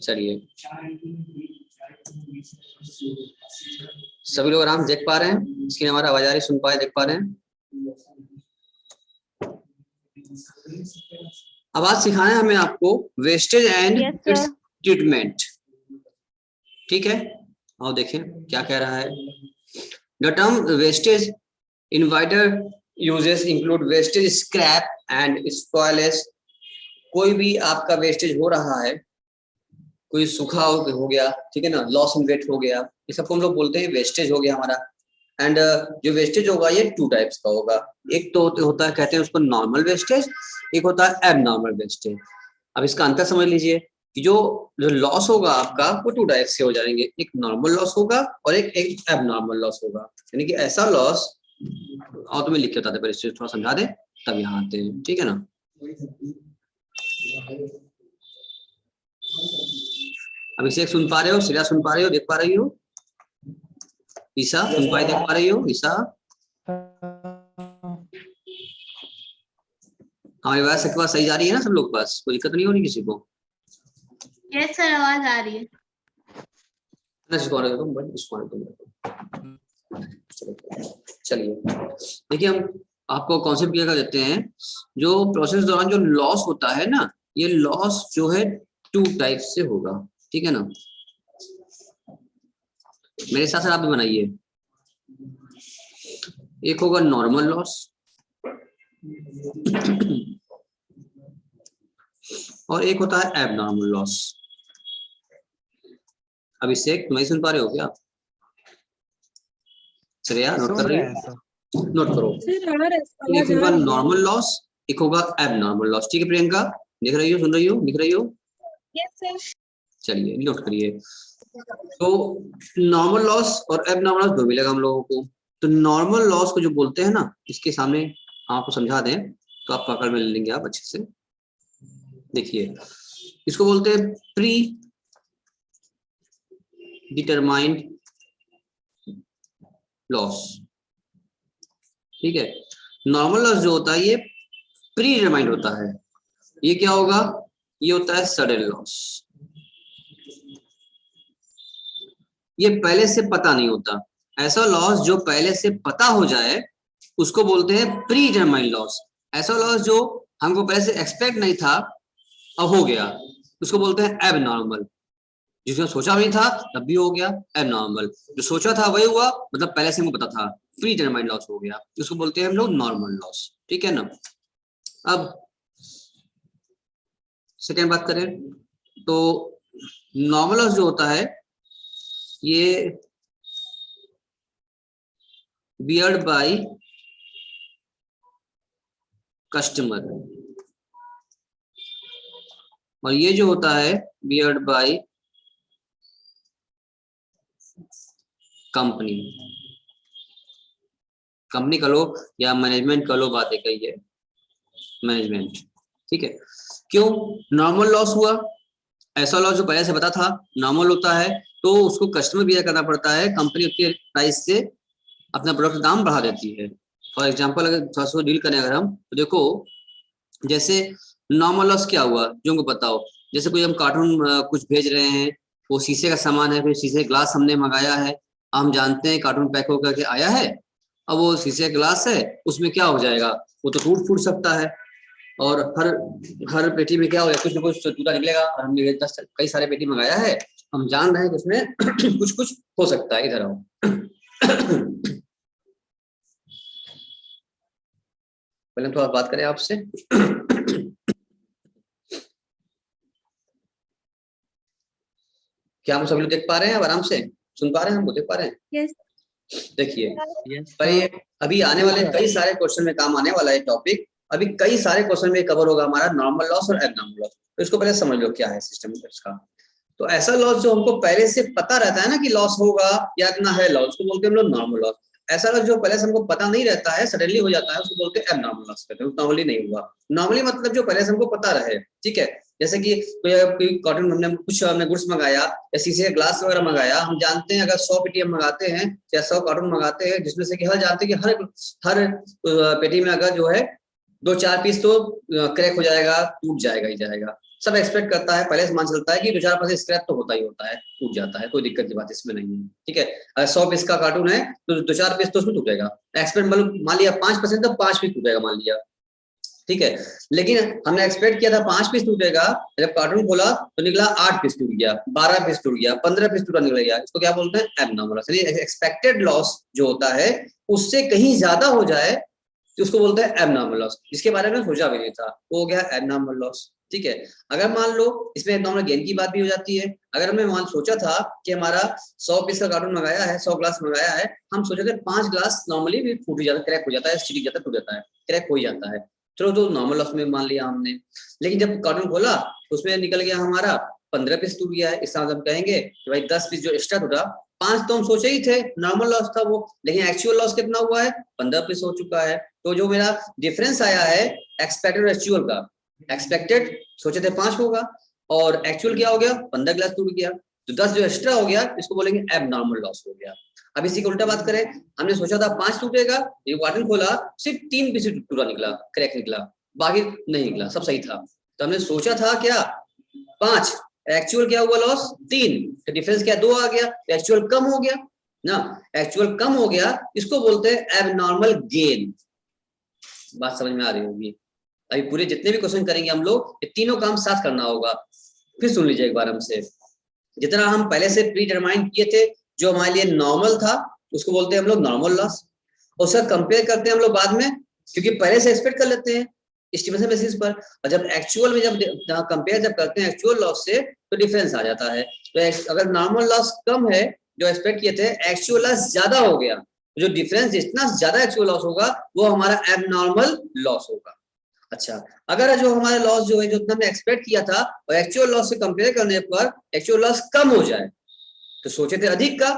चलिए, सभी लोग आराम देख पा रहे हैं? इसकी हमारा आवाज आ रही, सुन पा रहे, देख पा रहे हैं? अब आज सिखाना है हमें आपको वेस्टेज एंड इट्स ट्रीटमेंट। ठीक है, और देखें क्या कह रहा है। The term wastage in wider uses include wastage scrap and spoilage. कोई भी आपका वेस्टेज हो रहा है, कोई सूखा हो गया, ठीक है ना, लॉस इन वेट हो गया, ये सबको हम लोग बोलते हैं वेस्टेज हो गया हमारा। एंड जो वेस्टेज होगा ये 2 टाइप्स का होगा। एक तो होता है, कहते हैं उसको नॉर्मल वेस्टेज, एक होता है एबनॉर्मल वेस्टेज। अब इसका अंतर समझ लीजिए कि जो लॉस होगा आपका वो 2 टाइप से हो जाएंगे, एक नॉर्मल लॉस होगा और एक एबनॉर्मल लॉस होगा। यानी कि ऐसा लॉस, और तुम्हें लिख के बताते, पर थोड़ा समझा दे तब यहाँ आते हैं, ठीक है ना। अभिषेक सुन पा रहे हो? श्रेया सुन पा रही हो, देख पा रही हो? ईशा सुन पाई, देख पा रही हो? ईशा, हमारी आवाज सबके पास सही जा रही है ना? सब लोग पास कोई दिक्कत नहीं हो रही किसी को? यस सर, आवाज आ रही है। चलिए देखिए, हम आपको कॉन्सेप्ट क्लियर कर देते हैं। जो प्रोसेस दौरान जो लॉस होता है ना, ये लॉस जो है 2 टाइप से होगा, ठीक है ना। मेरे साथ आप भी बनाइए। एक होगा नॉर्मल लॉस और एक होता है एबनॉर्मल लॉस। अभिषेक तुम्हें सुन पा रहे हो क्या? श्रेया नोट कर रही हो? नोट करो। एक होगा नॉर्मल लॉस, एक होगा एबनॉर्मल लॉस, ठीक है प्रियंका? देख रही हो, सुन रही हो, लिख रही हो? Yes sir. चलिए नोट करिए। तो नॉर्मल लॉस और एबनॉर्मल लॉस दो मिलेगा हम लोगों को। तो नॉर्मल लॉस को जो बोलते हैं ना, इसके सामने आपको समझा दें तो आप पकड़ में ले लेंगे आप अच्छे से। देखिए, इसको बोलते हैं प्री डिटरमाइंड लॉस, ठीक है। नॉर्मल लॉस जो होता है ये प्री डिटरमाइंड होता है। ये क्या होगा? ये होता है सडन लॉस। ये पहले से पता नहीं होता। ऐसा लॉस जो पहले से पता हो जाए उसको बोलते हैं प्री डिटरमाइंड लॉस। ऐसा लॉस जो हमको पहले से एक्सपेक्ट नहीं था अब हो गया, उसको बोलते हैं एबनॉर्मल। जिसने सोचा नहीं था तब भी हो गया, एबनॉर्मल। जो सोचा था वही हुआ, मतलब पहले से हमको पता था, प्री डिटरमाइंड लॉस हो गया, उसको बोलते हैं हम लोग नॉर्मल लॉस, ठीक है ना। अब सेकेंड बात करें तो नॉर्मल लॉस जो होता है ये बियर्ड बाय कस्टमर, और ये जो होता है बियर्ड बाय कंपनी। कंपनी का लो या मैनेजमेंट का लो, बात एक ही है, मैनेजमेंट, ठीक है। क्यों नॉर्मल लॉस हुआ? ऐसा लॉस जो पहले से पता था नॉर्मल होता है तो उसको कस्टमर बियर करना पड़ता है। कंपनी उसके प्राइस से अपना प्रोडक्ट दाम बढ़ा देती है। फॉर एग्जांपल अगर थोड़ा सा डील करें अगर हम, तो देखो जैसे नॉर्मल लॉस क्या हुआ जो हमको बताओ। जैसे कोई हम कार्टून कुछ भेज रहे हैं, वो शीशे का सामान है, फिर शीशे ग्लास हमने मंगाया है, हम जानते हैं कार्टून पैक होकर के आया है, अब वो शीशे ग्लास है, उसमें क्या हो जाएगा, वो तो टूट फूट सकता है। और हर पेटी में क्या हो, कुछ ना कुछ टूटा निकलेगा। और हमने कई सारे पेटी मंगाया है, हम जान रहे हैं कि उसमें कुछ कुछ हो सकता है। इधर आओ। पहले थोड़ा बात करें आपसे। क्या हम सभी लोग देख पा रहे हैं? अब आराम से सुन पा रहे हैं? हमको देख पा रहे हैं? यस। देखिए, पर ये अभी आने वाले कई सारे क्वेश्चन में काम आने वाला है टॉपिक। अभी कई सारे क्वेश्चन में कवर होगा हमारा नॉर्मल लॉस और एबनॉर्मल लॉस। तो इसको पहले समझ लो क्या है सिस्टम इसका। तो ऐसा लॉस जो हमको पहले से पता रहता है ना कि लॉस होगा या इतना है लॉस, उसको बोलते हैं हम लोग नॉर्मल लॉस। ऐसा लॉस जो पहले से हमको पता नहीं रहता है, सडनली हो जाता है, उसको बोलते हैं एबनॉर्मल लॉस। कहते हैं नॉर्मली नहीं हुआ। नॉर्मली मतलब जो पहले से हमको पता रहे, ठीक है। जैसे कि कोई कॉटन हमने कुछ हमने गुड्स मंगाया या शीशे का ग्लास वगैरह मंगाया, हम जानते हैं अगर 100 पेटी हम मंगाते हैं या 100 कार्टून मंगाते हैं, जिसमें से कि हर जानते हैं कि हर पेटी में अगर जो है 2-4 पीस तो क्रैक हो जाएगा, टूट जाएगा ही जाएगा, सब एक्सपेक्ट करता है, पहले से मान चलता है कि 2-4% स्क्रैच तो होता ही होता है, टूट जाता है, कोई दिक्कत की बात इसमें नहीं है, ठीक है। अगर 100 पीस का कार्टून है तो 2-4 पीस तो उसमें टूटेगा, एक्सपेक्ट मतलब मान लिया 5% तो 5 पीस टूटेगा मान लिया, ठीक है। लेकिन हमने एक्सपेक्ट किया था 5 पीस टूटेगा, जब कार्टून खोला तो निकला 8 पीस टूट गया, 12 पीस टूट गया, 15 पीस टूटा निकल गया, इसको क्या बोलते हैं एबनॉर्मल लॉस। एक्सपेक्टेड लॉस जो होता है उससे कहीं ज्यादा हो जाए तो उसको बोलते हैं एबनॉर्मल लॉस, जिसके बारे में सोचा भी नहीं था, वो हो गया एबनॉर्मल लॉस, ठीक है। अगर मान लो इसमें एबनॉर्मल गेन की बात भी हो जाती है, अगर हमने मान सोचा था कि हमारा 100 पीस का कार्टून मंगाया है, 100 ग्लास मंगाया है, हम सोचे थे 5 ग्लास नॉर्मली भी फूट जाता है, क्रैक हो जाता है, छिटक जाता है, टूट जाता है, क्रैक हो ही जाता है, चलो तो नॉर्मल लॉस में मान लिया हमने। लेकिन जब कार्टून खोला तो उसमें निकल गया हमारा 15 पीस टूट गया है, इस तरह हम कहेंगे कि भाई 10 पीस जो एक्स्ट्रा टूटा, 5 तो हम सोचे ही थे नॉर्मल लॉस था वो, लेकिन एक्चुअल लॉस कितना हुआ है 15 पीस हो चुका है। तो जो मेरा डिफरेंस आया है एक्सपेक्टेड एक्चुअल का, एक्सपेक्टेड सोचे थे 5 होगा और एक्चुअल क्या हो गया 15 ग्लास टूट गया, तो 10 जो एक्स्ट्रा हो गया इसको बोलेंगे एबनॉर्मल लॉस हो गया। अब इसी को उल्टा बात करें, हमने सोचा था 5 टूटेगा, ये कार्टून खोला सिर्फ 3 पीस टूटा निकला, क्रैक निकला, बाकी नहीं निकला, सब सही था। तो हमने सोचा था क्या 5, एक्चुअल क्या हुआ लॉस 3, तो डिफरेंस क्या 2 आ गया, एक्चुअल कम हो गया ना, एक्चुअल कम हो गया, इसको बोलते हैं एबनॉर्मल गेन। बात समझ में आ रही होगी। अभी पूरे जितने भी क्वेश्चन करेंगे हम लोग ये तीनों काम साथ करना होगा, फिर सुन लीजिए एक बार हमसे। जितना हम पहले से प्री डिटरमाइन किए थे जो हमारे लिए नॉर्मल था उसको बोलते हैं हम लोग नॉर्मल लॉस, और उसका कंपेयर करते हैं हम लोग बाद में, क्योंकि पहले से एक्सपेक्ट कर लेते हैं एस्टिमेशन बेसिस पर, और जब एक्चुअल में जब कंपेयर जब करते हैं एक्चुअल लॉस से तो डिफरेंस आ जाता है। तो अगर नॉर्मल लॉस कम है जो एक्सपेक्ट किए थे, एक्चुअल लॉस ज्यादा हो गया, जो डिफरेंस जितना ज्यादा एक्चुअल लॉस होगा वो हमारा एबनॉर्मल लॉस होगा। अच्छा, अगर जो हमारा लॉस जो है जो हमने एक्सपेक्ट किया था और एक्चुअल लॉस से कंपेयर करने पर एक्चुअल लॉस कम हो जाए, तो सोचे थे अधिक का,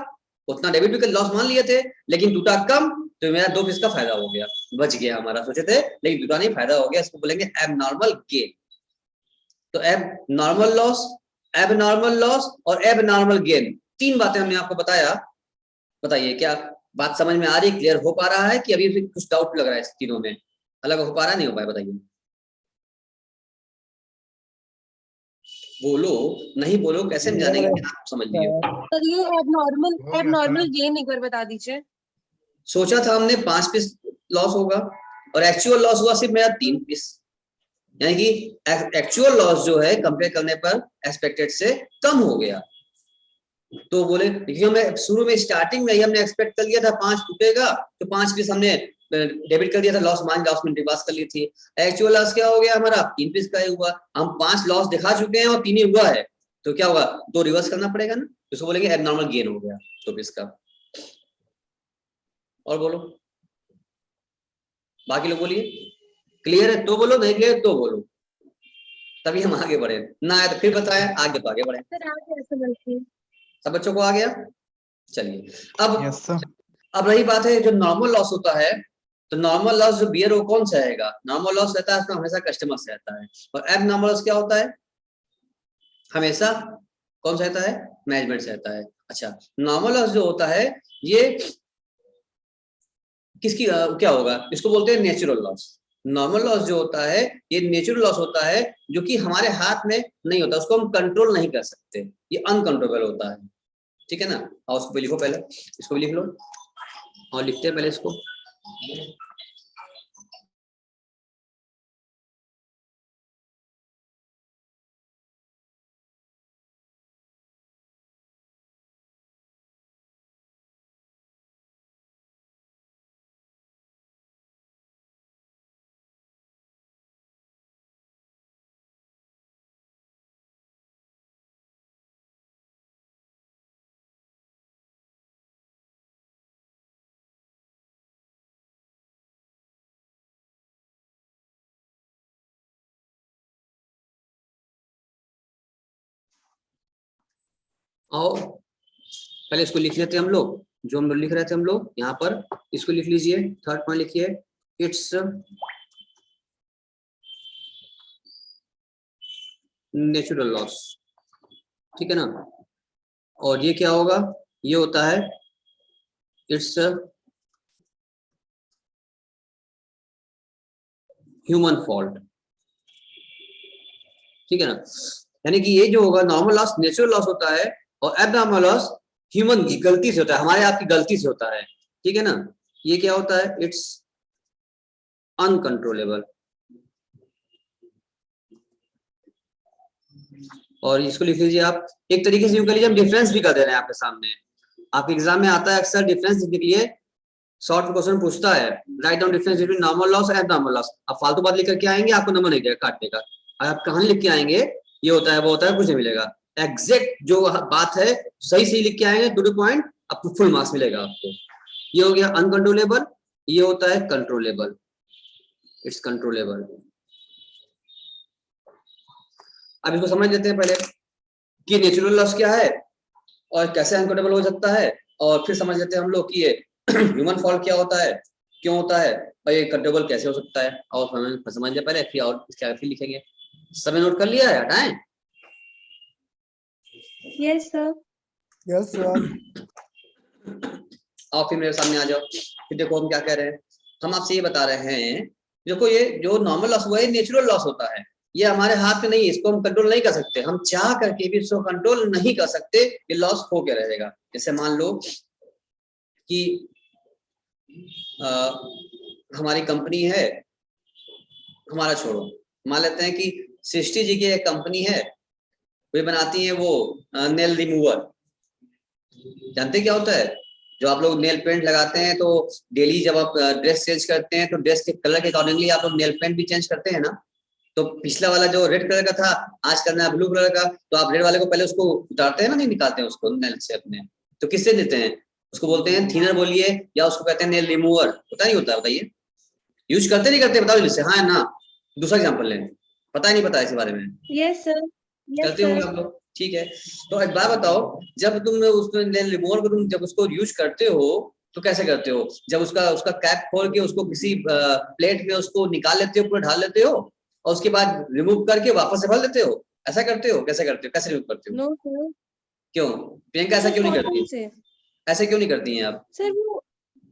उतना डेबिट भी लॉस मान लिए थे, लेकिन टूटा कम, तो मेरा 2 पीस का फायदा हो गया, बच गया हमारा, सोचे थे लेकिन टूटा नहीं, फायदा हो गया, इसको बोलेंगे एबनॉर्मल गेन। तो एबनॉर्मल लॉस और एबनॉर्मल गेन, 3 बातें हमने आपको बताया। बताइए क्या बात समझ में आ रही, क्लियर हो पा रहा है कि अभी भी कुछ डाउट लग रहा है इस तीनों में, अलग हो पा रहा नहीं हो पाया, बताइए। बोलो, नहीं बोलो कैसे हम जानेंगे कि आप समझ लिए। सर ये एबनॉर्मल गेन एक बार बता दीजिए। सोचा था हमने 5 पीस लॉस होगा और एक्चुअल लॉस हुआ सिर्फ मेरा 3 पीस, यानी कि एक्चुअल लॉस जो है कंपेयर करने पर एक्सपेक्टेड से कम हो गया। तो बोले देखिए हमें शुरू में स्टार्टिंग में ही हमने एक्सपेक्ट कर लिया था 5 टूटेगा, तो 5 पीस हमने डेबिट कर दिया था, लॉस में डिपास कर ली थी। एक्चुअल लॉस क्या हो गया हमारा 3 पीस का ही हुआ, हम 5 लॉस दिखा चुके हैं और 3 ही हुआ है, तो क्या होगा 2 रिवर्स करना पड़ेगा ना, इसको बोलेंगे एबनॉर्मल गेन हो गया 2 पीस का। और बोलो, बाकी लोग बोलिए, क्लियर है तो बोलो, नहीं क्लियर तो बोलो, तभी हम आगे बढ़े, ना आए तो फिर बताएं, आगे तो आगे बढ़े। सब बच्चों को आ गया, चलिए अब रही बात है जो नॉर्मल लॉस होता है, तो नॉर्मल लॉस जो बियर वो कौन सा रहेगा, नॉर्मल लॉस रहता है उसमें हमेशा कस्टमर से रहता है, और एब नॉर्मल लॉस क्या होता है हमेशा कौन सा रहता है मैनेजमेंट से रहता है। अच्छा, नॉर्मल लॉस जो होता है ये किसकी क्या होगा, इसको बोलते हैं नेचुरल लॉस। नॉर्मल लॉस जो होता है ये नेचुरल लॉस होता है जो कि हमारे हाथ में नहीं होता, उसको हम कंट्रोल नहीं कर सकते, ये अनकंट्रोलेबल होता है, ठीक है ना। और उसको लिखो, पहले इसको भी लिख लो और लिखते हैं पहले इसको। आओ पहले इसको लिख लेते हैं हम लोग, जो हम लिख रहे थे हम लोग यहाँ पर, इसको लिख लीजिए, थर्ड पॉइंट लिखिए, इट्स नेचुरल लॉस, ठीक है ना। और ये क्या होगा, ये होता है इट्स ह्यूमन फॉल्ट, ठीक है ना। यानी कि ये जो होगा नॉर्मल लॉस नेचुरल लॉस होता है और एबनॉर्मल लॉस ह्यूमन की गलती से होता है, हमारे आपकी गलती से होता है, ठीक है ना। ये क्या होता है, इट्स अनकंट्रोलेबल। और इसको लिख लीजिए आप, एक तरीके से यूं कर लीजिए, हम डिफरेंस भी कर दे रहे हैं आपके सामने। आपके एग्जाम में आता है अक्सर डिफरेंस लिखने के लिए शॉर्ट क्वेश्चन पूछता है, write down difference between normal loss और एबनॉर्मल लॉस। आप फालतू बात लिख करके आएंगे आपको नंबर नहीं देगा काटने का, और आप कहानी लिख के आएंगे ये होता है वो होता है, कुछ नहीं मिलेगा। एग्जैक्ट जो बात है सही सही लिख के आएंगे टू द पॉइंट, आपको फुल मार्क्स मिलेगा आपको। ये हो गया अनकंट्रोलेबल, ये होता है कंट्रोलेबल, इट्स कंट्रोलेबल। अब इसको समझ लेते हैं पहले कि नेचुरल लॉस क्या है और कैसे अनकंट्रोलेबल हो सकता है, और फिर समझ लेते हैं हम लोग कि ये ह्यूमन फॉल्ट क्या होता है, क्यों होता है, और ये कंट्रोलेबल कैसे हो सकता है, और समझ लिया पहले, फिर और क्या फिर लिखेंगे। समय नोट कर लिया है, हटाएं। Yes sir. Yes sir. और फिर मेरे सामने आ जाओ, फिर देखो हम क्या कह रहे हैं। हम आपसे ये बता रहे हैं, देखो ये जो नॉर्मल लॉस हुआ है नेचुरल लॉस होता है, ये हमारे हाथ में नहीं है, इसको हम कंट्रोल नहीं कर सकते, हम चाह करके भी इसको कंट्रोल नहीं कर सकते, ये लॉस हो के रहेगा। जैसे मान लो कि हमारी कंपनी है, हमारा छोड़ो, मान लेते हैं कि सृष्टि जी की एक कंपनी है, वे बनाती है वो नेल रिमूवर। जानते क्या होता है, जो आप लोग नेल पेंट लगाते हैं तो डेली जब आप ड्रेस चेंज करते हैं तो ड्रेस के कलर के अकॉर्डिंगली आप लोग नेल पेंट भी चेंज करते हैं ना। तो पिछला वाला जो रेड कलर का था आज करना है ब्लू कलर का, तो आप रेड वाले को पहले उसको उतारते हैं ना, नहीं निकालते हैं उसको नेल से अपने, तो किससे देते हैं, उसको बोलते हैं थिनर बोलिए, या उसको कहते हैं नेल रिमूवर, होता नहीं होता, बताइए यूज करते नहीं करते, बताओ जिससे, हाँ ना। दूसरा एग्जाम्पल लें, पता ही नहीं पता इस बारे में, यस सर। करते होंगे आप लोग, ठीक है। तो एक बात बताओ, जब तुम उसमें नेल रिमूवर को तुम जब उसको यूज करते हो तो कैसे करते हो, जब उसका कैप खोल के उसको किसी प्लेट में उसको निकाल लेते हो, पूरा ढाल लेते हो, और उसके बाद रिमूव करके वापस से भर लेते हो, ऐसा करते हो, कैसे करते हो, कैसे रिमूव करते हो? No sir. क्यों प्रियंका ऐसा क्यों नहीं करती, ऐसे क्यों नहीं करती हैं आप? सर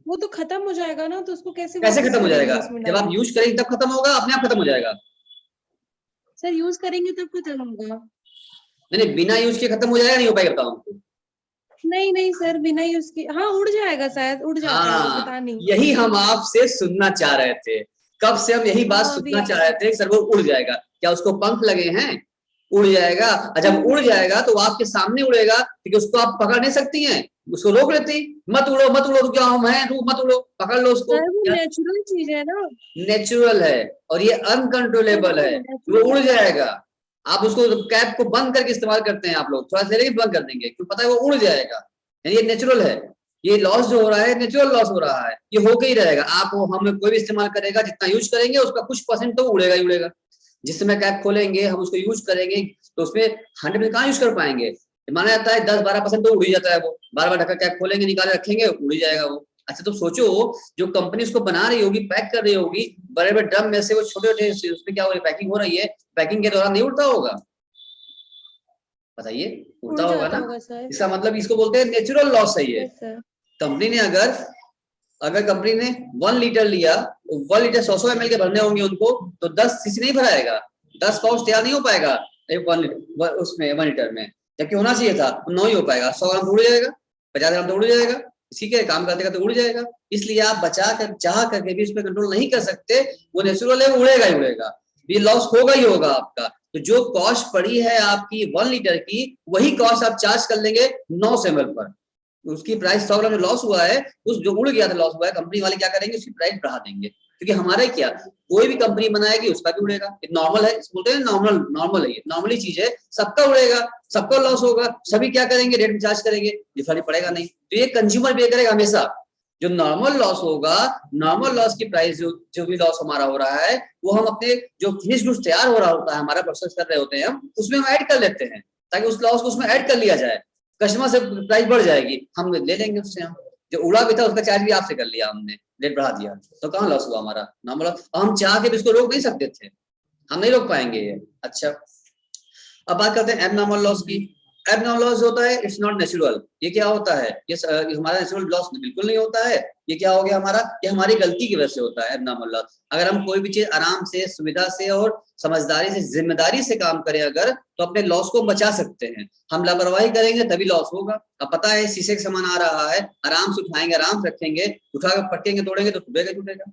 वो तो खत्म हो जाएगा ना, तो उसको कैसे कैसे वापस खत्म हो करेंगे जाएगा, उसमें जब आप डालेंगे? यूज करेंगे तब खत्म होगा, अपने आप खत्म हो जाएगा। सर यूज करेंगे तब खत्म होगा। नहीं बिना यूज के खत्म हो जाएगा, नहीं हो पाएगा, बताओ हमको। नहीं सर, बिना यूज के हाँ उड़ जाएगा, शायद उड़ जाता है, हाँ, पता नहीं। यही हम आपसे सुनना चाह रहे थे, कब से हम यही बात हाँ, अभी सुनना चाह रहे थे, सर वो उड़ जाएगा, क्या उसको पंख लगे हैं, उड़ जाएगा। और जब उड़ जाएगा तो आपके सामने उड़ेगा, क्योंकि उसको आप पकड़ नहीं सकती हैं, उसको रोक लेती, मत उड़ो मत उड़ो, क्या हम हैं, तू मत उड़ो, पकड़ लो उसको। सर वो नेचुरल चीज है ना। नेचुरल है और ये अनकंट्रोलेबल है, वो उड़ जाएगा। आप उसको कैप को बंद करके इस्तेमाल करते हैं आप लोग, थोड़ा देर ही बंद कर देंगे, क्यों, पता है वो उड़ जाएगा। ये नेचुरल है, ये लॉस जो हो रहा है नेचुरल लॉस हो रहा है, ये होके ही रहेगा। आप हम कोई भी इस्तेमाल करेगा, जितना यूज करेंगे उसका कुछ परसेंट तो उड़ेगा ही उड़ेगा। जिस समय कैप खोलेंगे हम उसको यूज करेंगे तो उसमें 100% कहाँ यूज कर पाएंगे, माना जाता है 10-12% तो उड़ ही जाता है, वो बार बार ढक्कन कैप खोलेंगे निकाले रखेंगे उड़ ही जाएगा वो। अच्छा तो सोचो, जो कंपनी उसको बना रही होगी, पैक कर रही होगी, बड़े बड़े ड्रम में से वो छोटे छोटे उसमें क्या हो रही है, पैकिंग हो रही है, पैकिंग के दौरान नहीं उड़ता होगा, बताइए, उड़ उड़ता होगा जाता ना। होगा सर। इसका मतलब इसको बोलते हैं नेचुरल लॉस है ये। Yes sir. कंपनी ने अगर कंपनी ने 1 लीटर लिया, 1 लीटर 100 ml के भरने होंगे उनको, तो 10 सीसी नहीं भराएगा, 10 पाउच तैयार नहीं हो पाएगा एक 1 लीटर उसमें 1 लीटर में, जबकि होना चाहिए था 9 ही हो पाएगा। 100 ग्राम तो उड़ जाएगा, 50 ग्राम तो उड़ जाएगा, इसी के काम करते करते उड़ जाएगा। इसलिए आप बचा कर चाह करके भी इस पर कंट्रोल नहीं कर सकते, वो नेचुरल है, वो उड़ेगा ही उड़ेगा, ये लॉस होगा ही होगा आपका। तो जो कॉस्ट पड़ी है आपकी 1 लीटर की, वही कॉस्ट आप चार्ज कर लेंगे 900 ml पर, उसकी प्राइस 100 ग्राम लॉस हुआ है, उस जो उड़ गया था लॉस हुआ है, कंपनी वाले क्या करेंगे, उसकी प्राइस बढ़ा देंगे, क्योंकि हमारा क्या, कोई भी कंपनी बनाएगी उसका भी उड़ेगा, नॉर्मल है, बोलते हैं नॉर्मल है, ये नॉर्मली चीज है, सबका उड़ेगा, सबका लॉस होगा, सभी क्या करेंगे, रेट में चार्ज करेंगे, डिफरेंट पड़ेगा नहीं। तो ये कंज्यूमर पे करेगा हमेशा, जो नॉर्मल लॉस होगा, नॉर्मल लॉस की प्राइस जो भी लॉस हमारा हो रहा है, वो हम अपने जो फिनिश गुड्स तैयार हो रहा होता है, हमारा प्रोसेस कर रहे होते हैं हम, उसमें हम ऐड कर लेते हैं, ताकि उस लॉस को उसमें ऐड कर लिया जाए, कस्टमर से प्राइस बढ़ जाएगी, हम ले लेंगे उससे, हम जो उड़ा भी था उसका चार्ज भी आपसे कर लिया हमने, रेट बढ़ा दिया, तो कहाँ लॉस हुआ हमारा, नॉर्मल। हम चाह के भी इसको रोक नहीं सकते थे, हम नहीं रोक पाएंगे ये। अच्छा अब बात करते हैं एबनॉर्मल लॉस की। एबनॉर्मल लॉस होता है, इट्स नॉट नेचुरल। ये क्या होता है, ये हमारा नेचुरल लॉस बिल्कुल नहीं होता है। ये क्या हो गया हमारा, ये हमारी गलती की वजह से होता है एबनॉर्मल लॉस। अगर हम कोई भी चीज आराम से, सुविधा से और समझदारी से, जिम्मेदारी से काम करें अगर, तो अपने लॉस को बचा सकते हैं। हम लापरवाही करेंगे तभी लॉस होगा। अब पता है शीशे का सामान आ रहा है, आराम से उठाएंगे, आराम से रखेंगे, उठा कर पटकेंगे, तोड़ेंगे तो टूटेगा टूटेगा,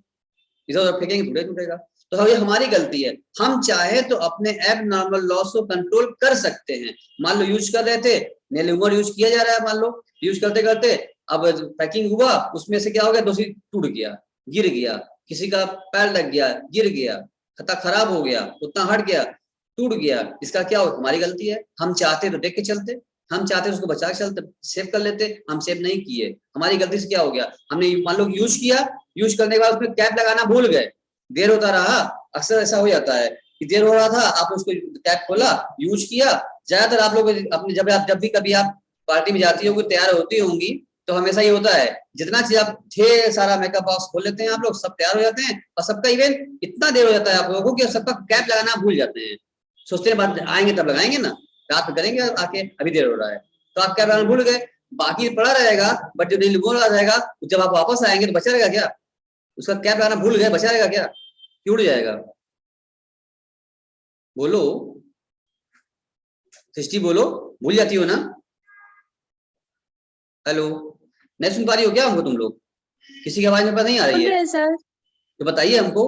इधर उधर फेंकेंगे टूटेगा। तो ये हमारी गलती है। हम चाहे तो अपने एबनॉर्मल लॉस को कंट्रोल कर सकते हैं। मान लो यूज कर रहे थे, नेल रिमूवर यूज किया जा रहा है, मान लो यूज करते करते अब पैकिंग हुआ, उसमें से क्या हो गया, दूसरी टूट गया, गिर गया, किसी का पैर लग गया, गिर गया, खता खराब हो गया, उतना हट गया, टूट गया, इसका क्या हो, हमारी गलती है। हम चाहते तो देख के चलते, हम चाहते उसको बचा के चलते, सेव कर लेते, हम सेव नहीं किए, हमारी गलती से क्या हो गया, हमने मान लो यूज किया, यूज करने के बाद उसमें कैप लगाना भूल गए, देर होता रहा। अक्सर ऐसा हो जाता है कि देर हो रहा था, आप उसको कैप खोला, यूज किया। ज्यादातर आप लोग अपने जब भी कभी आप पार्टी में जाती होंगी, तैयार होती होंगी, तो हमेशा ये होता है, जितना चीज आप ढेर सारा मेकअप बॉक्स खोल लेते हैं, आप लोग सब तैयार हो जाते हैं, और सबका इवेंट इतना देर हो जाता है आप लोगों को कि सबका कैप लगाना भूल जाते हैं। सोचते हैं बाद आएंगे तब लगाएंगे ना, रात में करेंगे आके, अभी देर हो रहा है, तो आप कैप लगाना भूल गए, बाकी पड़ा रहेगा, बट जो नील बोल रहा रहेगा, जब आप वापस आएंगे तो बचा रहेगा क्या, उसका कैप लगाना भूल गए, बचा रहेगा क्या, क्यों उड़ जाएगा, बोलो सृष्टि, बोलो, भूल जाती हो ना। हेलो, नहीं सुन पा रही हो क्या हमको तुम लोग, किसी की आवाज में पता नहीं आ रही है, सर तो बताइए हमको,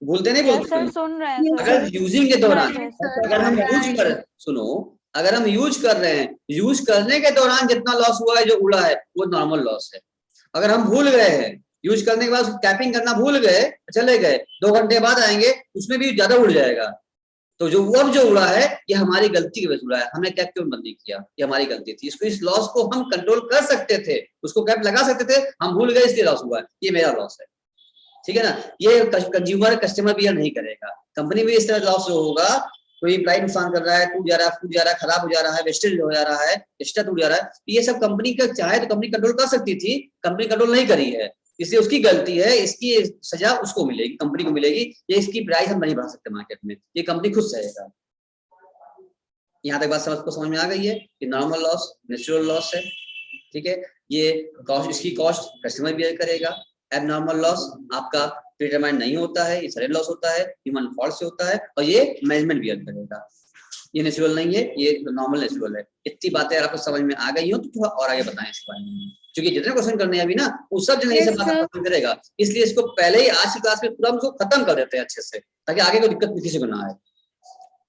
भूलते नहीं बोलते सर तुम? सुन रहे हैं अगर सर। यूजिंग के दौरान, अगर हम हाँ, यूज कर, सुनो, अगर हम यूज कर रहे हैं, यूज करने के दौरान जितना लॉस हुआ है, जो उड़ा है, वो नॉर्मल लॉस है। अगर हम भूल गए हैं, यूज करने के बाद कैपिंग करना भूल गए, चले गए, 2 घंटे बाद आएंगे, उसमें भी ज्यादा उड़ जाएगा, तो जो अब जो उड़ा है, ये हमारी गलती की वजह से उड़ा है, हमने कैप क्यों बंद नहीं किया, ये हमारी गलती थी। इसको, इस लॉस को हम कंट्रोल कर सकते थे, उसको कैप लगा सकते थे, हम भूल गए इसलिए लॉस हुआ है, ये मेरा लॉस है, ठीक है ना। ये कंज्यूमर कस्टमर बियर नहीं करेगा, कंपनी भी इस तरह लॉस होगा, कोई एम्प्लॉय नुकसान कर रहा है, टूट जा रहा है, फूट जा रहा है, खराब हो जा रहा है, वेस्टेज हो जा रहा है, एक्स्ट्रा टूट जा रहा है, ये सब कंपनी का चाहे तो कंपनी कंट्रोल कर सकती थी, कंपनी कंट्रोल नहीं करी है, इसलिए उसकी गलती है, इसकी सजा उसको मिलेगी, कंपनी को मिलेगी, ये इसकी प्राइस हम नहीं बढ़ा सकते मार्केट में, ये कंपनी खुद सहेगा। यहाँ तक बात समझ में आ गई है कि नॉर्मल लॉस नेचुरल लॉस है, ठीक है। ये कॉस्ट, इसकी कॉस्ट कस्टमर बियर करेगा। एबनॉर्मल लॉस आपका प्रीडिटरमाइंड नहीं होता है, ये सडन लॉस होता है, ह्यूमन फॉल्ट से होता है, और ये मैनेजमेंट बियर करेगा, ये नेचुरल नहीं है, ये नॉर्मल नेचुरल है। इतनी बातें अगर आपको समझ में आ गई हो तो थोड़ा और आगे बताएं इस बारे में, क्योंकि जितने क्वेश्चन करने हैं अभी ना, वो सब जगह से बात पसंद करेगा, इसलिए इसको पहले ही आज की क्लास में पूरा उसको खत्म कर देते हैं अच्छे से, ताकि आगे कोई दिक्कत किसी को ना आए।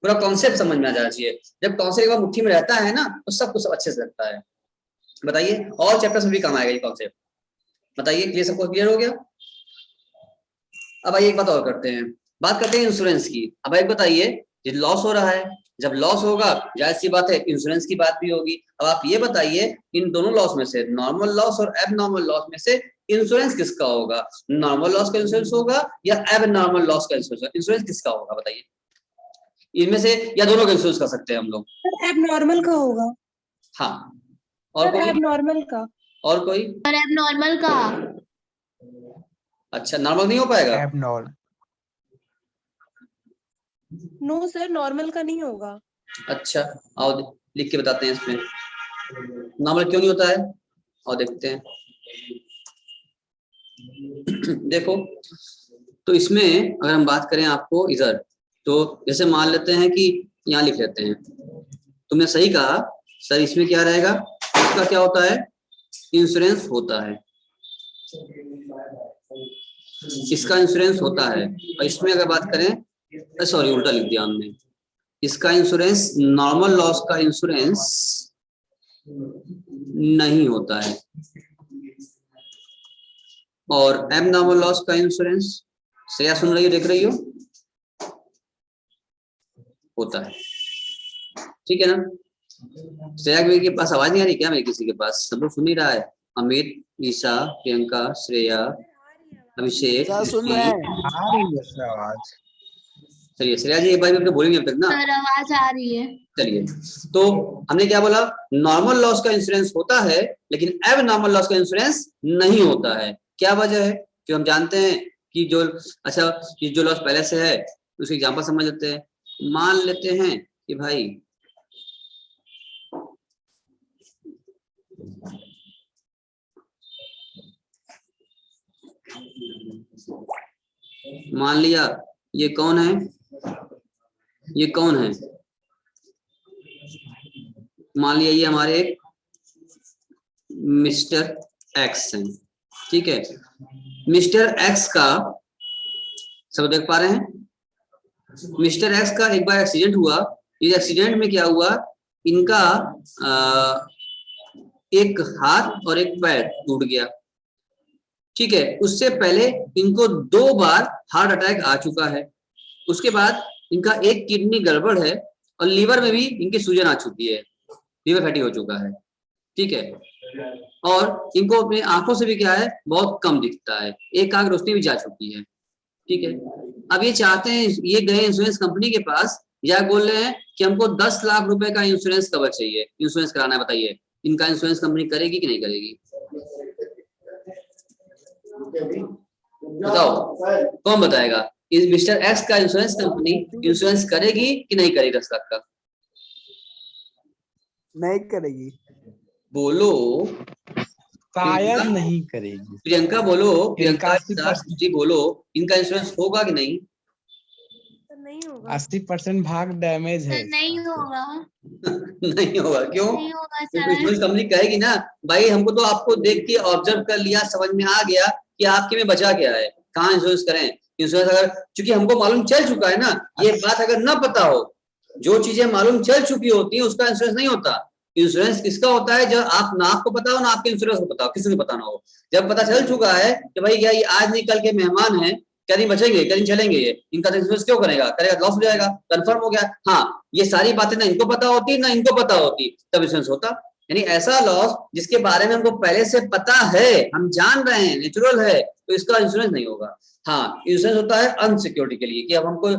पूरा कॉन्सेप्ट समझ में आ जाना चाहिए, जब कॉन्सेप्ट एक बार मुट्ठी में रहता है ना, तो सब कुछ अच्छे से लगता है। बताइए, और चैप्टर्स में भी काम आएगा ये कॉन्सेप्ट, बताइए, ये सबको क्लियर हो गया। अब आइए एक बात और करते हैं, बात करते हैं इंश्योरेंस की। अब एक बताइए, ये लॉस हो रहा है, जब लॉस होगा जाहिर सी बात है इंश्योरेंस की बात भी होगी। अब आप ये बताइए, इन दोनों लॉस में से, नॉर्मल लॉस और एबनॉर्मल लॉस में से इंश्योरेंस किसका होगा, नॉर्मल लॉस का इंश्योरेंस होगा या एबनॉर्मल लॉस का इंश्योरेंस किसका होगा, बताइए। इनमें से या दोनों का इंश्योरेंस कर सकते हैं हम लोग। एबनॉर्मल का होगा। हाँ, और कोई, एबनॉर्मल का। और कोई, और एबनॉर्मल का। अच्छा, नॉर्मल नहीं हो पाएगा, एबनॉर्मल। नो सर, नॉर्मल का नहीं होगा। अच्छा, आओ लिख के बताते हैं इसमें नॉर्मल क्यों नहीं होता है, और देखते हैं। देखो, तो इसमें अगर हम बात करें आपको इधर, तो जैसे मान लेते हैं कि यहाँ लिख लेते हैं, तुमने सही कहा सर, इसमें क्या रहेगा, इसका क्या होता है, इंश्योरेंस होता है, इसका इंश्योरेंस होता है। और इसमें अगर बात करें, सॉरी उल्टा लिख दिया हमने, इसका इंश्योरेंस, नॉर्मल लॉस का इंश्योरेंस नहीं होता है, और एबनॉर्मल लॉस का इंश्योरेंस, श्रेया सुन रही हो, देख रही हो, होता है, ठीक है ना। श्रेया के पास आवाज नहीं आ रही क्या मेरी, किसी के पास, सब लोग सुन ही रहा है, अमित, ईशा, प्रियंका, श्रेया, अभिषेक, सुन रहे हैं, आ रही है सर आवाज। चलिए श्रेया जी एक बार भी बोलेंगे अब तक ना, सर आवाज आ रही है। चलिए, तो हमने क्या बोला, नॉर्मल लॉस का इंश्योरेंस होता है, लेकिन एबनॉर्मल लॉस का इंश्योरेंस नहीं होता है। क्या वजह है, कि हम जानते हैं कि जो, अच्छा, कि जो लॉस पहले से है उसकी एग्जांपल समझ लेते हैं। मान लेते हैं कि भाई मान लिया ये कौन है, ये कौन है, मान लिया ये हमारे मिस्टर एक्स हैं, ठीक है। मिस्टर एक्स का, सब देख पा रहे हैं, मिस्टर एक्स का एक बार एक्सीडेंट हुआ। इस एक्सीडेंट में क्या हुआ, इनका एक हाथ और एक पैर टूट गया, ठीक है। उससे पहले इनको 2 बार हार्ट अटैक आ चुका है। उसके बाद इनका एक किडनी गड़बड़ है और लीवर में भी इनकी सूजन आ चुकी है, लीवर फैटी हो चुका है, ठीक है। और इनको अपने आंखों से भी क्या है, बहुत कम दिखता है, एक आंख रोशनी भी जा चुकी है, ठीक है। अब ये चाहते हैं, ये गए इंश्योरेंस कंपनी के पास, या बोल रहे हैं कि हमको 10 लाख रुपए का इंश्योरेंस कवर चाहिए, इंश्योरेंस कराना है, बताइए इनका इंश्योरेंस कंपनी करेगी कि नहीं करेगी? बताओ कौन बताएगा, इस मिस्टर एक्स का इंश्योरेंस कंपनी इंश्योरेंस करेगी कि नहीं करेगी 10 लाख का? नहीं करेगी, बोलो। शायद नहीं करेगी। प्रियंका बोलो, प्रियंका 80% जी बोलो, इनका इंश्योरेंस होगा कि नहीं? नहीं होगा। 80% भाग डैमेज है। नहीं होगा, नहीं होगा, क्यों? नहीं होगा क्योंकि सर। इंश्योरेंस कंपनी कहेगी ना, भाई हमको तो आपको देख के ऑब्जर्व कर लिया, समझ में आ गया कि आपके में बचा क्या है, कहाँ इंश्योरेंस करें। इंश्योरेंस अगर, क्योंकि हमको मालूम चल चुका है ना, ये बात अगर ना पता हो, जो चीजें मालूम चल चुकी होती है उसका इंश्योरेंस नहीं होता। इंश्योरेंस किसका होता है, जब आप ना आपको पता हो ना आपके इंश्योरेंस को पता हो, किसी को पता ना हो। जब पता चल चुका है कि भाई क्या ये आज नहीं कल के मेहमान हैं, क्या नहीं बचेंगे, क्या नहीं चलेंगे, ये इनका इंश्योरेंस क्यों करेगा, करेगा लॉस हो जाएगा, कंफर्म हो गया। हाँ, ये सारी बातें ना इनको पता होती ना इनको पता होती, तब इंश्योरेंस होता। यानी ऐसा लॉस जिसके बारे में हमको पहले से पता है, हम जान रहे हैं, नेचुरल है, तो इसका इंश्योरेंस नहीं होगा। हाँ, इंश्योरेंस होता है अनसिक्योरिटी के लिए, कि अब हमको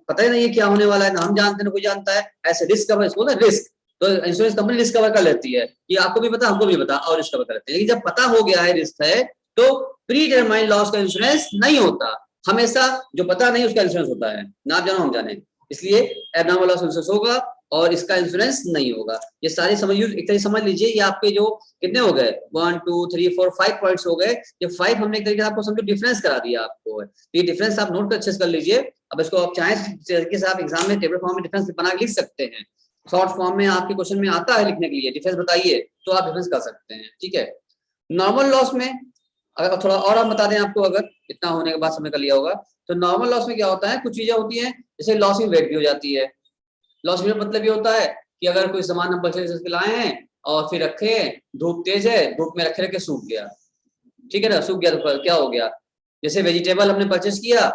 पता ही नहीं है क्या होने वाला है, ना हम जानते हैं ना कोई जानता है, ऐसे रिस्क कवर, इसको ना रिस्क, तो इंश्योरेंस कंपनी रिस्क कवर कर लेती है कि आपको भी पता हमको भी पता, और रिस्क कवर कर लेती है। लेकिन जब पता हो गया है रिस्क है, तो प्री डिटरमाइंड लॉस का इंश्योरेंस नहीं होता। हमेशा जो पता नहीं उसका इंश्योरेंस होता है, ना आप जानो हम जाने, इसलिए एबनॉर्मल लॉस इंश्योरेंस होगा और इसका इंश्योरेंस नहीं होगा। ये सारी समझ, एक तरह समझ लीजिए, ये आपके जो कितने हो गए, 1 2 3 4 5 पॉइंट्स हो गए। ये 5 हमने एक तरीके से आपको समझो डिफरेंस करा दिया आपको, ये डिफरेंस आप नोट कर अच्छे से कर लीजिए। अब इसको आप चाहे तरीके से आप एग्जाम में टेबल फॉर्म में डिफरेंस बना के लिख सकते हैं, शॉर्ट फॉर्म में आपके क्वेश्चन में आता है लिखने के लिए, डिफरेंस बताइए तो आप डिफरेंस कर सकते हैं, ठीक है। नॉर्मल लॉस में अगर थोड़ा और हम बता दें आपको, अगर इतना होने के बाद समय कर लिया होगा, तो नॉर्मल लॉस में क्या होता है, कुछ चीजें होती हैं जैसे लॉस इन वेट भी हो जाती है। लॉस इन वेट मतलब ये होता है कि अगर कोई सामान हम परचेज करके लाए हैं और फिर रखे हैं, धूप तेज है, धूप में रखे रखे सूख गया, ठीक है ना, सूख गया तो क्या हो गया, जैसे वेजिटेबल हमने परचेज किया,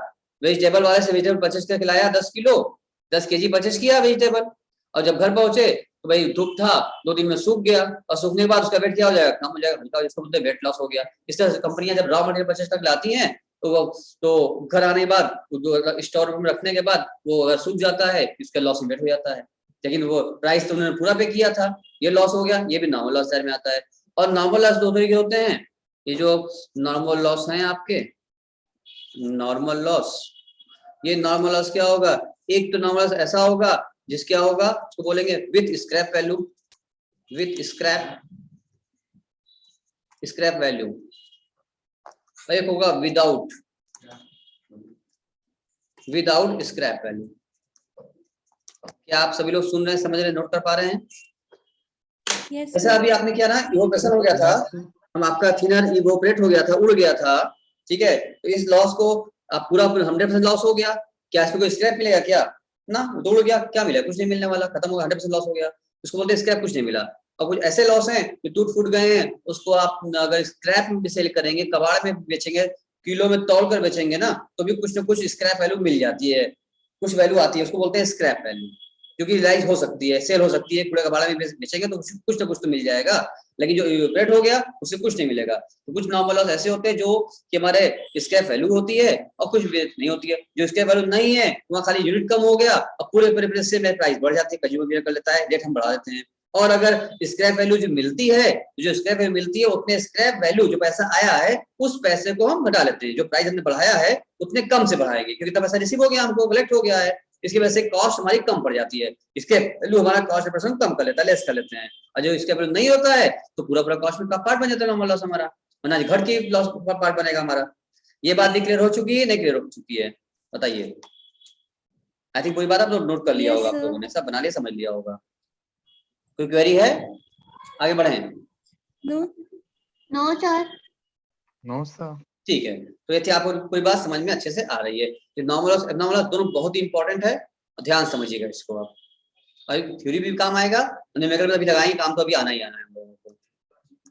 वेजिटेबल वाले से वेजिटेबल परचेज करके लाया 10 किलो, 10 केजी परचेज किया वेजिटेबल, और जब घर पहुंचे तो भाई धूप था, 2 दिन में सूख गया, और सूखने के बाद उसका वेट क्या हो जाएगा, कम हो जाएगा, इसको बोलते हैं वेट लॉस हो गया। इस तरह से कंपनियां जब रॉ मटेरियल परचेज करके लाती हैं तो घर आने के बाद स्टोर रूम में रखने के बाद वो अगर सूख जाता है, इसका लॉस वेट हो जाता है, लेकिन वो प्राइस तो उन्होंने पूरा पे किया था, ये लॉस हो गया, ये भी नॉर्मल लॉस में आता है। और नॉर्मल लॉस 2 तरीके होते हैं, ये जो नॉर्मल लॉस हैं आपके, नॉर्मल लॉस, ये नॉर्मल लॉस क्या होगा, एक तो नॉर्मल लॉस ऐसा होगा जिस क्या होगा, उसको बोलेंगे with scrap value, with scrap value, एक होगा विदाउट स्क्रैप वैल्यू। क्या आप सभी लोग सुन रहे हैं, समझ रहे हैं, नोट कर पा रहे हैं? yes, जैसा अभी आपने किया ना, इवोपरेशन हो गया था, हम आपका थिनर इवोपरेट हो गया था, उड़ गया था, ठीक है, तो इस लॉस को आप पूरा 100% लॉस हो गया, क्या इसमें कोई स्क्रैप मिलेगा क्या, ना, दौड़ गया, क्या मिला, कुछ नहीं मिलने वाला, खत्म हो गया, 100% लॉस हो गया, उसको बोलते हैं स्क्रैप, कुछ नहीं मिला। और कुछ ऐसे लॉस हैं जो टूट फूट गए हैं, उसको आप अगर स्क्रैप में सेल करेंगे, कबाड़ में बेचेंगे, किलो में तौल कर बेचेंगे ना, तो भी कुछ ना कुछ स्क्रैप वैल्यू मिल जाती है, कुछ वैल्यू आती है, उसको बोलते हैं स्क्रैप वैल्यू, क्योंकि रिलाइज हो सकती है, सेल हो सकती है, कूड़े कबाड़ा में बेचेंगे तो कुछ ना कुछ तो मिल जाएगा, लेकिन जो इवेपोरेट हो गया उससे कुछ नहीं मिलेगा। तो कुछ नॉर्मल लॉस ऐसे होते हैं जो कि हमारे स्क्रैप वैल्यू होती है और कुछ नहीं होती है, जो स्क्रैप वैल्यू नहीं है वहाँ खाली यूनिट कम हो गया और पूरे से प्राइस बढ़ जाती है, कंज्यूमर कर लेता है, रेट हम बढ़ा देते हैं। और अगर स्क्रैप वैल्यू जो मिलती है, जो स्क्रैप वैल्यू मिलती है, उतने स्क्रैप वैल्यू जो पैसा आया है उस पैसे को हम घटा लेते हैं, जो प्राइस हमने बढ़ाया है उतने कम से बढ़ाएंगे, क्योंकि तब पैसा रिसीव हो गया, हमको कलेक्ट हो गया है, इसकी वजह से कॉस्ट हमारी कम पड़ जाती है, इसके वैल्यू हमारा कॉस्ट ऑफ कम कर लेता है, लेस कर लेते हैं। और जो इसके वैल्यू नहीं होता है तो पूरा पूरा कॉस्ट का पार्ट बन जाता है नॉर्मल लॉस हमारा, वरना घट की लॉस पार्ट बनेगा हमारा। ये बात भी क्लियर हो चुकी है, नहीं क्लियर हो चुकी है, बताइए। आई थिंक कोई बात आप लोग नोट कर लिया Yes, होगा, आप sir. लोगों ने सब बना लिया, समझ लिया होगा। कोई क्वेरी है, आगे बढ़े? No no sir. No sir. ठीक है, तो ये थी आपको कोई बात समझ में अच्छे से आ रही है कि नॉर्मल लॉस एब्नॉर्मल लॉस दोनों बहुत ही इंपॉर्टेंट है, ध्यान समझिएगा इसको आप, और थ्योरी भी काम आएगा, न्यूमेरिकल भी लगाएंगे, काम तो अभी आना ही आना है हम लोगों को।